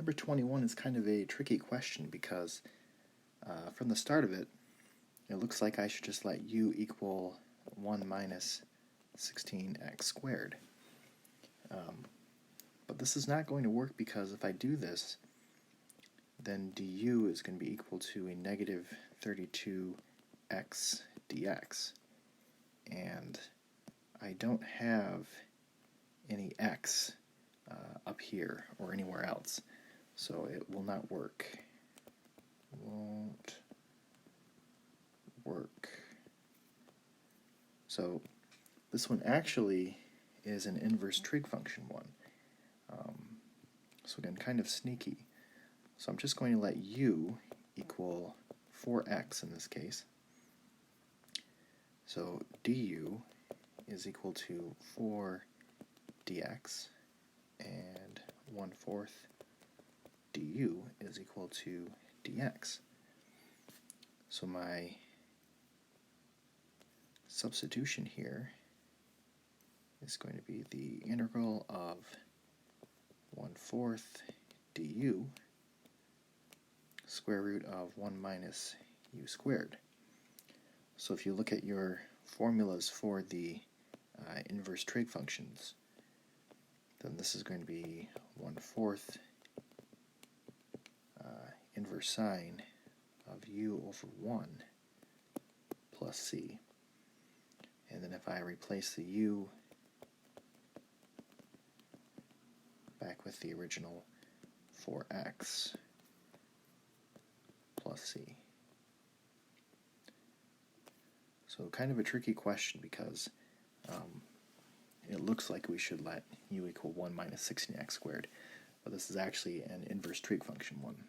number 21 is kind of a tricky question because from the start of it, it looks like I should just let u equal 1 minus 16x squared. But this is not going to work because if I do this, then du is going to be equal to a negative 32x dx. And I don't have any x up here or anywhere else, so it will not work. Won't work. So this one actually is an inverse trig function one. So again, kind of sneaky. So I'm just going to let u equal 4x in this case. So du is equal to 4 dx, and 1/4 du is equal to dx. So my substitution here is going to be the integral of 1/4 du square root of 1 minus u squared. So if you look at your formulas for the inverse trig functions, then this is going to be 1/4 inverse sine of u over 1 plus c. And then if I replace the u back with the original 4x plus c. So kind of a tricky question because it looks like we should let u equal 1 minus 16x squared, but this is actually an inverse trig function one.